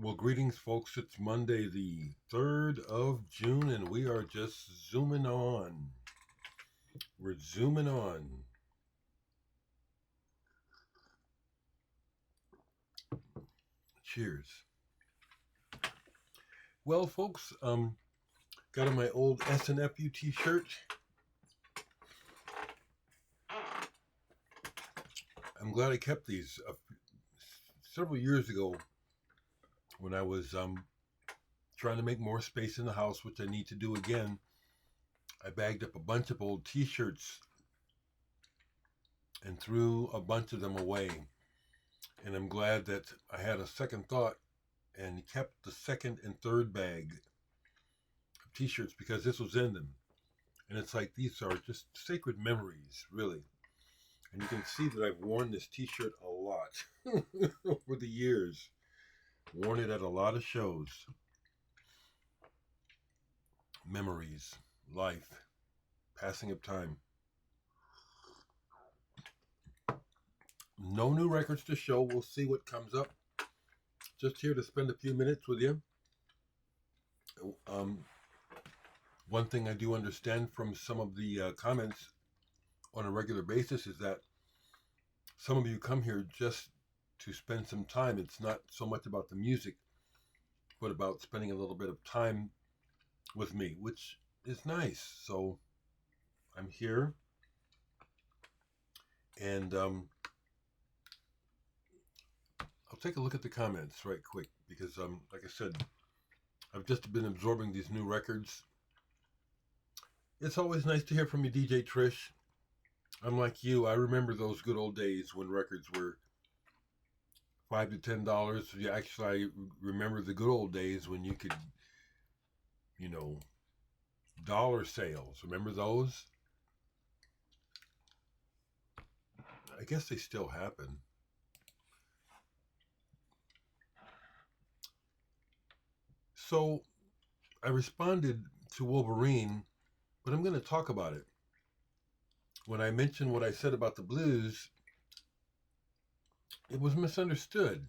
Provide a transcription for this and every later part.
Well, greetings, folks. It's Monday, the 3rd of June, and we are just zooming on. We're zooming on. Cheers. Well, folks, got on my old SNFU t-shirt. I'm glad I kept these. Several years ago, when I was trying to make more space in the house, which I need to do again, I bagged up a bunch of old t-shirts and threw a bunch of them away. And I'm glad that I had a second thought and kept the second and third bag of t-shirts because this was in them. And it's like these are just sacred memories, really. And you can see that I've worn this t-shirt a lot over the years. Worn it at a lot of shows. Memories, life, passing of time. No new records to show. We'll see what comes up. Just here to spend a few minutes with you. One thing I do understand from some of the comments on a regular basis is that some of you come here just to spend some time. It's not so much about the music, but about spending a little bit of time with me, which is nice. So I'm here, and I'll take a look at the comments right quick because, like I said, I've just been absorbing these new records. It's always nice to hear from you, DJ Trish. I'm like you. I remember those good old days when records were $5 to $10. Yeah, actually, I remember the good old days when you could, dollar sales. Remember those? I guess they still happen. So I responded to Wolverine, but I'm going to talk about it. When I mentioned what I said about the blues, it was misunderstood.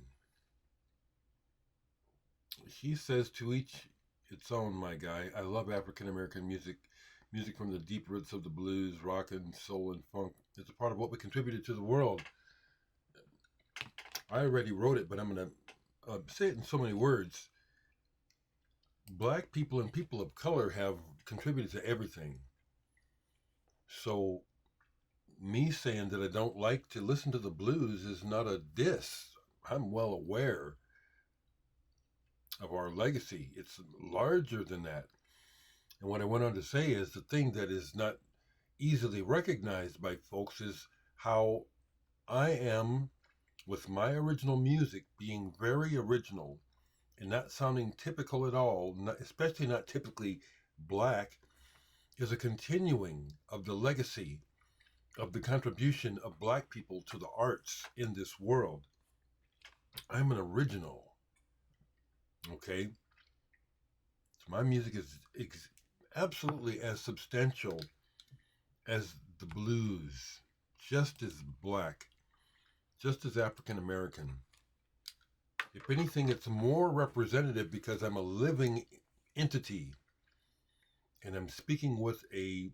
He says to each its own, my guy. I love African American music. Music from the deep roots of the blues, rock and soul and funk. It's a part of what we contributed to the world. I already wrote it, but I'm going to say it in so many words. Black people and people of color have contributed to everything. So me saying that I don't like to listen to the blues is not a diss. I'm well aware of our legacy. It's larger than that. And what I went on to say is the thing that is not easily recognized by folks is how I am with my original music being very original and not sounding typical at all, especially not typically black, is a continuing of the legacy of the contribution of black people to the arts in this world. I'm an original. Okay? So my music is absolutely as substantial as the blues, just as black, just as African American. If anything, it's more representative because I'm a living entity and I'm speaking with a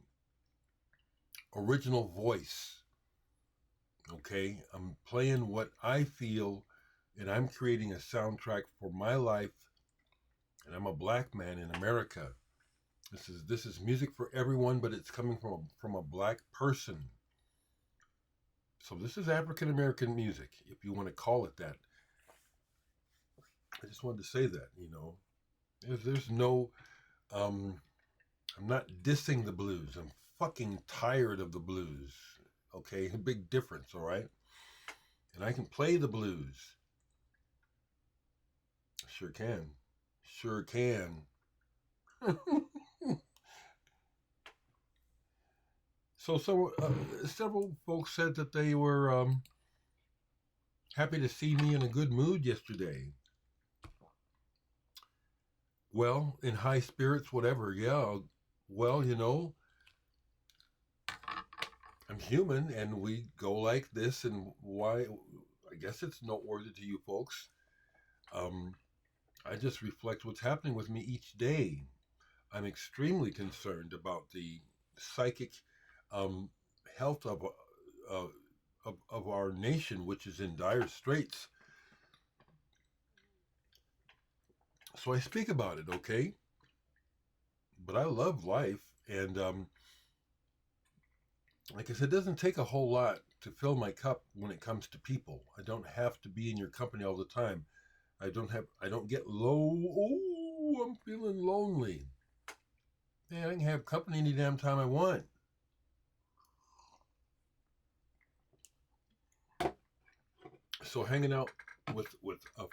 original voice. Okay? I'm playing what I feel and I'm creating a soundtrack for my life, and I'm a black man in America. This is music for everyone, but it's coming from a black person. So this is African American music, if you want to call it that. I just wanted to say that, there's no, I'm not dissing the blues. I'm fucking tired of the blues. Okay, a big difference, all right? And I can play the blues. Sure can. Sure can. So several folks said that they were happy to see me in a good mood yesterday. Well, in high spirits, whatever. Yeah. Well, I'm human, and we go like this. And why? I guess it's noteworthy to you folks. I just reflect what's happening with me each day. I'm extremely concerned about the psychic um, health uh, of our nation, which is in dire straits. So I speak about it, okay? But I love life, and like I said, it doesn't take a whole lot to fill my cup when it comes to people. I don't have to be in your company all the time. I don't get low. Oh, I'm feeling lonely. Man, I can have company any damn time I want. So hanging out with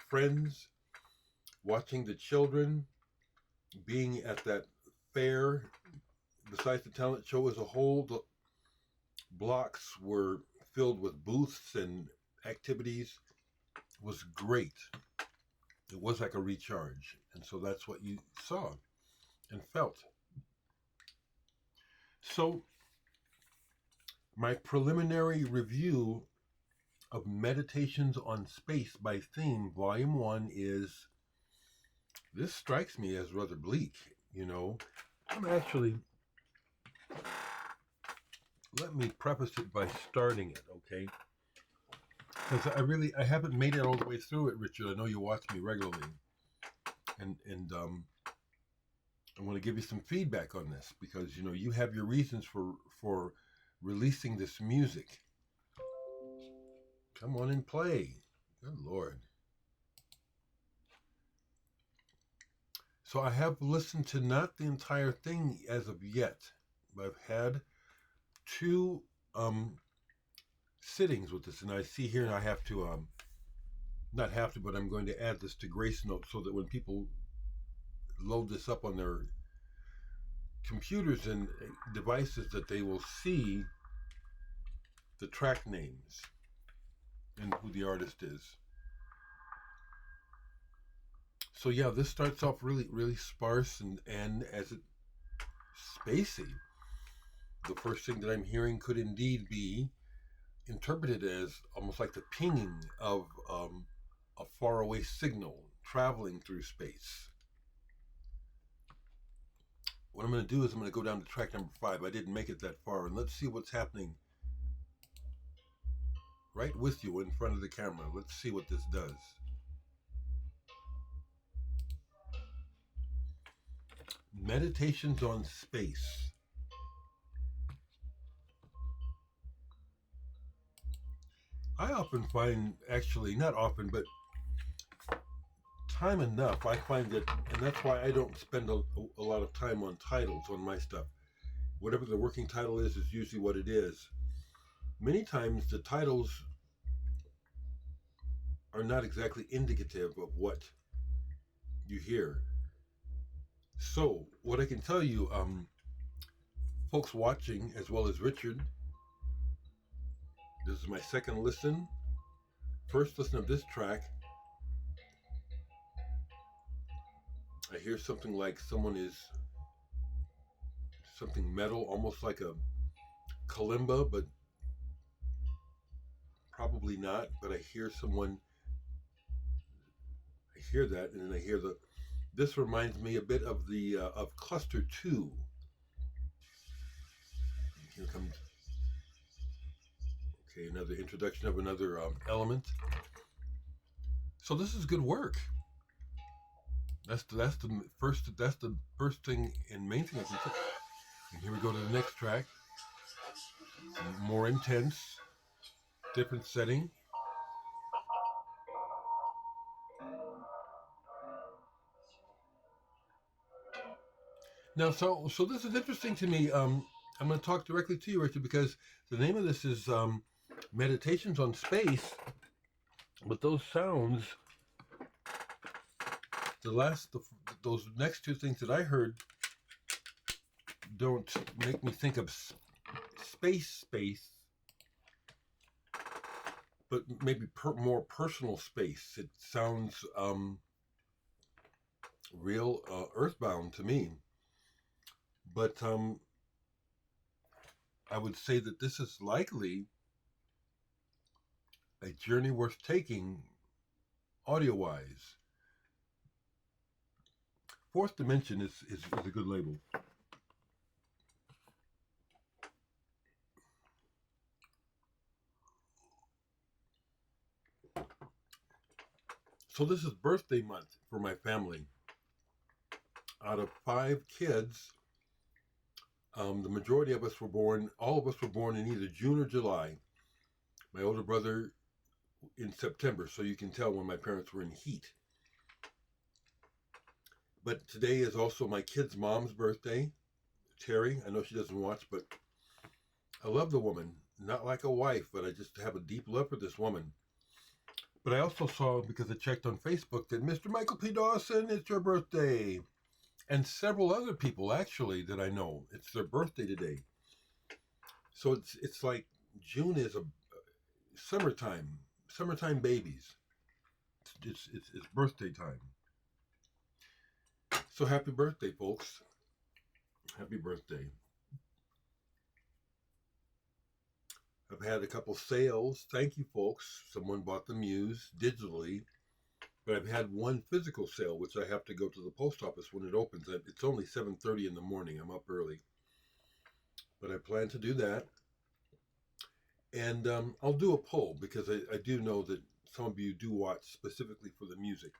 friends, watching the children, being at that fair, besides the talent show as a whole, the blocks were filled with booths and activities. It was great. It was like a recharge. And so that's what you saw and felt. So my preliminary review of Meditations on Space by Theme, Volume 1 is, this strikes me as rather bleak, you know. I'm actually, let me preface it by starting it, okay? Because I haven't made it all the way through it, Richard. I know you watch me regularly, and I want to give you some feedback on this because you have your reasons for releasing this music. Come on and play. Good Lord. So I have listened to not the entire thing as of yet, but I've had two sittings with this, and I see here, and I have to not have to, but I'm going to add this to Grace Notes so that when people load this up on their computers and devices, that they will see the track names and who the artist is. So yeah, this starts off really sparse and as it spacey. The first thing that I'm hearing could indeed be interpreted as almost like the pinging of a faraway signal traveling through space. What I'm going to do is I'm going to go down to track number 5. I didn't make it that far, and let's see what's happening right with you in front of the camera. Let's see what this does. Meditations on Space. I often find, actually, not often, but time enough, I find that, and that's why I don't spend a lot of time on titles on my stuff. Whatever the working title is usually what it is. Many times the titles are not exactly indicative of what you hear. So, what I can tell you, folks watching, as well as Richard, this is my second listen. First listen of this track, I hear something like something metal, almost like a kalimba, but probably not. But I hear that, and then I hear this reminds me a bit of the of Cluster 2. Here comes, okay, another introduction of another element. So this is good work. That's the first thing and main thing I can say. And here we go to the next track. More intense, different setting. Now, so this is interesting to me. I'm going to talk directly to you, Richard, because the name of this is Meditations on Space. But those sounds, those next two things that I heard, don't make me think of space, but maybe more personal space. It sounds real earthbound to me. But I would say that this is likely a journey worth taking audio-wise. Fourth Dimension is a good label. So this is birthday month for my family. Out of 5 kids, the majority of us were born, all of us were born in either June or July. My older brother in September, so you can tell when my parents were in heat. But today is also my kid's mom's birthday, Terry. I know she doesn't watch, but I love the woman. Not like a wife, but I just have a deep love for this woman. But I also saw, because I checked on Facebook, that Mr. Michael P. Dawson, it's your birthday. And several other people, actually, that I know, it's their birthday today. So it's like June is a summertime babies. It's birthday time. So happy birthday, folks. Happy birthday. I've had a couple sales. Thank you, folks. Someone bought the Muse digitally. But I've had one physical sale, which I have to go to the post office when it opens. It's only 7:30 in the morning. I'm up early. But I plan to do that. And I'll do a poll, because I do know that some of you do watch specifically for the music.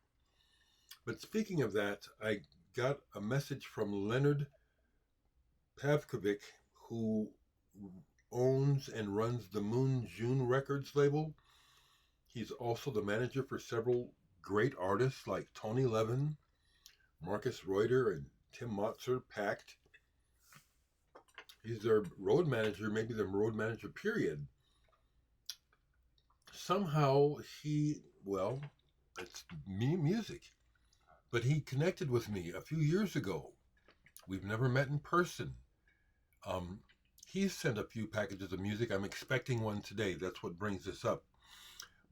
But speaking of that, I got a message from Leonard Pavkovic, who owns and runs the Moon June Records label. He's also the manager for several great artists like Tony Levin, Marcus Reuter, and Tim Motzer, Pact. He's their road manager, maybe their road manager, period. Somehow it's music. But he connected with me a few years ago. We've never met in person. He's sent a few packages of music. I'm expecting one today. That's what brings this up.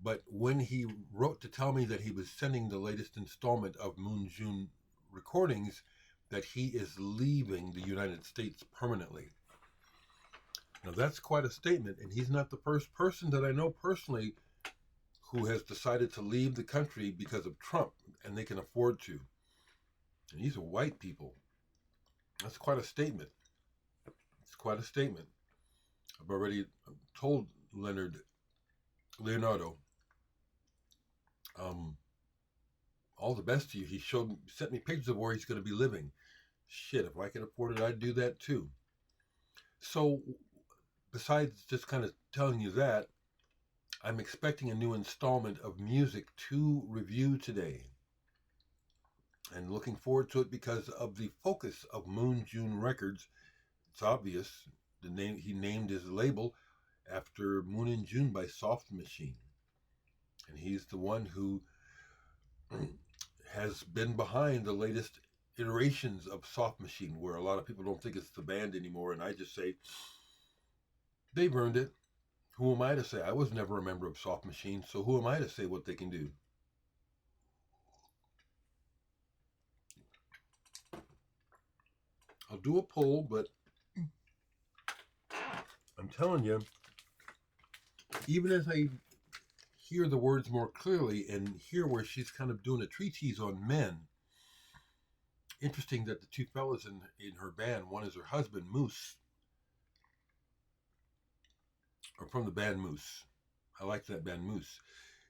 But when he wrote to tell me that he was sending the latest installment of Moon June recordings, that he is leaving the United States permanently. Now that's quite a statement, and he's not the first person that I know personally who has decided to leave the country because of Trump, and they can afford to. And these are white people. That's quite a statement. It's quite a statement. I've already told Leonardo, all the best to you. He sent me pictures of where he's going to be living. Shit, if I could afford it, I'd do that too. So, besides just kind of telling you that, I'm expecting a new installment of music to review today. And looking forward to it because of the focus of Moon June Records. It's obvious. He named his label after Moon and June by Soft Machine. And he's the one who has been behind the latest iterations of Soft Machine, where a lot of people don't think it's the band anymore. And I just say, they've earned it. Who am I to say? I was never a member of Soft Machine, so who am I to say what they can do? I'll do a poll, but I'm telling you, even as I hear the words more clearly and hear where she's kind of doing a treatise on men, interesting that the two fellas in her band, one is her husband, Moose, or from the band Moose. I like that band Moose.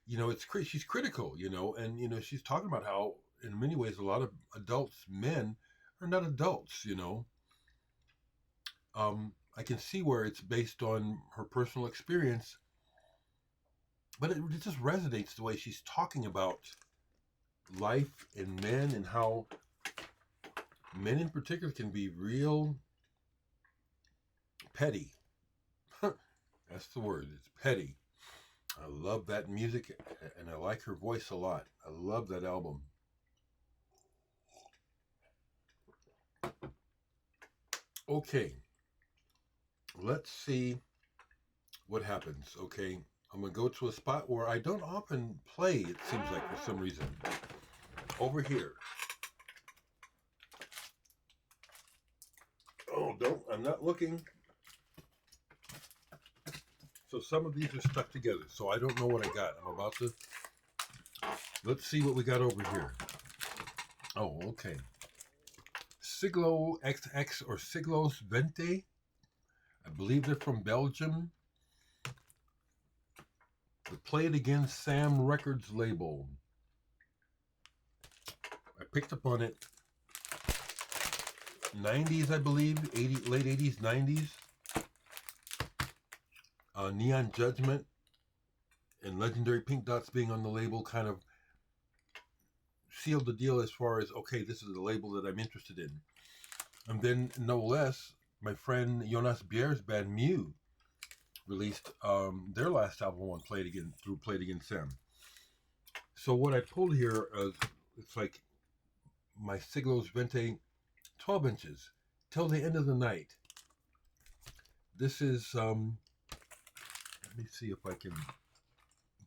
You know, she's critical, and, she's talking about how, in many ways, a lot of adults, men, are not adults, I can see where it's based on her personal experience, but it just resonates the way she's talking about life and men, and how men in particular can be real petty. That's the word. It's petty. I love that music, and I like her voice a lot. I love that album. Okay. Let's see what happens. Okay. I'm going to go to a spot where I don't often play, it seems like, for some reason. Over here. Oh, I'm not looking. So some of these are stuck together, so I don't know what I got. Let's see what we got over here. Oh, okay. Siglo XX or Siglos Vente. I believe they're from Belgium. The Play It Again Sam Records label. I picked up on it 90s, I believe, late 80s, 90s. Neon Judgment and Legendary Pink Dots being on the label kind of sealed the deal as far as, okay, this is the label that I'm interested in. And then, no less, my friend Jonas Bjerre's band Mew released their last album on Play It Again through Play It Again Sam. So what I pulled here is, it's like my Siglos Vente 12 inches till the end of the night. This is, let me see if I can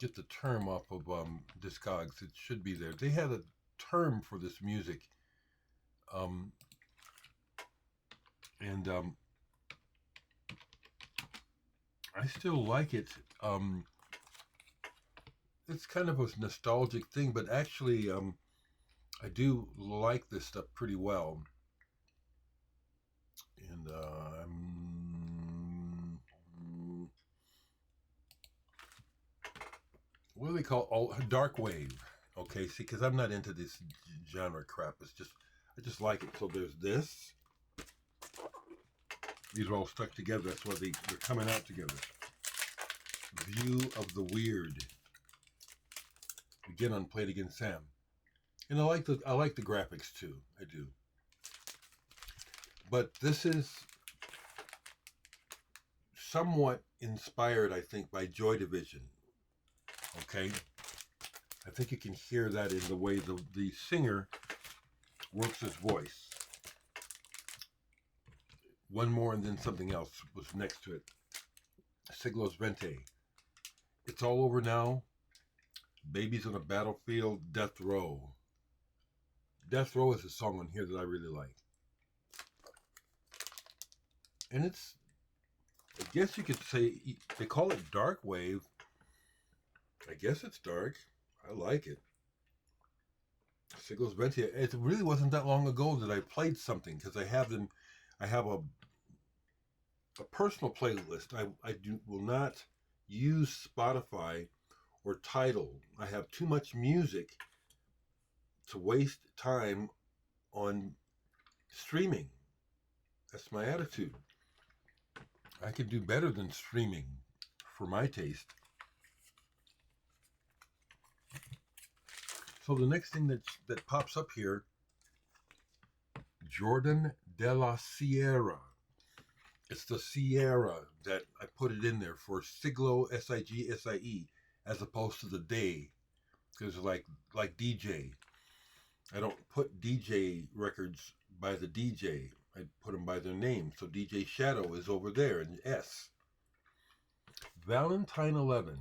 get the term off of Discogs. It should be there. They had a term for this music. I still like it. It's kind of a nostalgic thing, but actually, I do like this stuff pretty well. And what do they call dark wave? Okay, see, because I'm not into this genre crap. It's just I just like it. So there's this. These are all stuck together. That's why they're coming out together. View of the Weird. Again on Play It Again Sam. And I like the graphics too. I do. But this is somewhat inspired, I think, by Joy Division. Okay? I think you can hear that in the way the singer works his voice. One more and then something else was next to it. Siglos Vente. It's All Over Now. Babies on a Battlefield. Death Row. Death Row is a song on here that I really like. And it's, I guess you could say, they call it dark wave. I guess it's dark. I like it. Siglos Vente. It really wasn't that long ago that I played something, because I have a personal playlist. I will not use Spotify or Tidal. I have too much music to waste time on streaming. That's my attitude. I can do better than streaming for my taste. So the next thing that pops up here, Jordan de la Sierra. It's the Sierra that I put it in there for Siglo, S-I-G-S-I-E, as opposed to the Day. Because like DJ, I don't put DJ records by the DJ. I put them by their name. So DJ Shadow is over there in S. Valentine 11.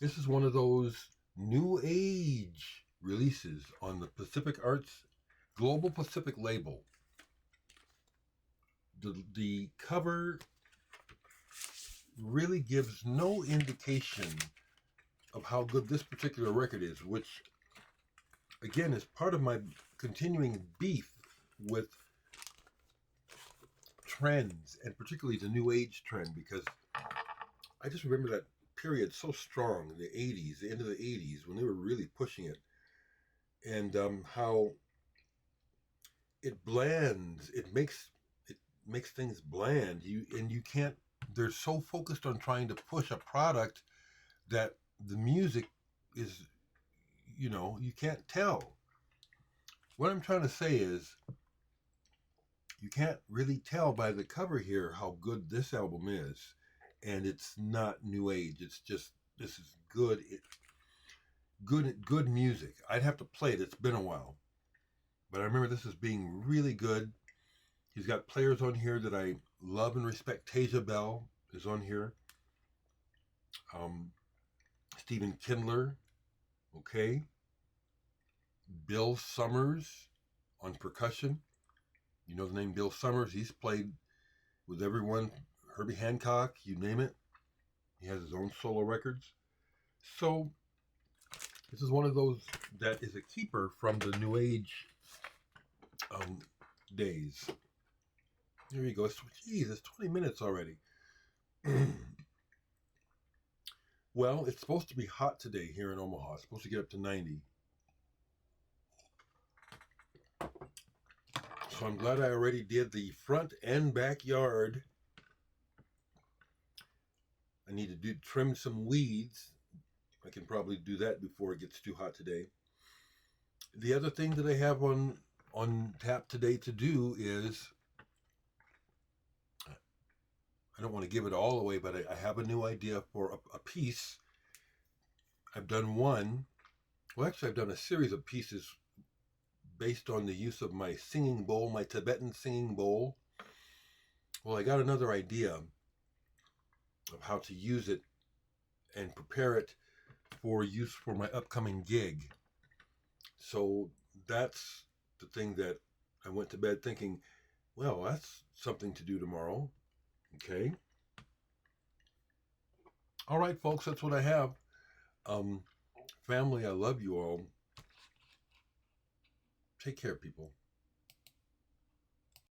This is one of those new age releases on the Pacific Arts, Global Pacific label. The cover really gives no indication of how good this particular record is, which again is part of my continuing beef with trends, and particularly the new age trend, because I just remember that period so strong, the 80s, the end of the 80s, when they were really pushing it, and how it blands, it makes things bland. You can't, they're so focused on trying to push a product that the music is, you can't tell. What I'm trying to say is, you can't really tell by the cover here how good this album is. And it's not new age. It's just, this is good music. I'd have to play it. It's been a while. But I remember this as being really good. He's got players on here that I love and respect. Tasia Bell is on here. Stephen Kindler. Okay. Bill Summers on percussion. You know the name Bill Summers. He's played with everyone. Herbie Hancock, you name it. He has his own solo records. So this is one of those that is a keeper from the new age days. There you go. Geez, it's 20 minutes already. Well, it's supposed to be hot today here in Omaha. It's supposed to get up to 90. So I'm glad I already did the front and backyard. I need to trim some weeds. I can probably do that before it gets too hot today. The other thing that I have on tap today to do is, I don't want to give it all away, but I have a new idea for a piece. I've done one. Well, actually, I've done a series of pieces based on the use of my singing bowl, my Tibetan singing bowl. Well, I got another idea of how to use it and prepare it for use for my upcoming gig. So that's the thing that I went to bed thinking, well, that's something to do tomorrow. Okay. All right, folks, that's what I have. Family, I love you all. Take care, people.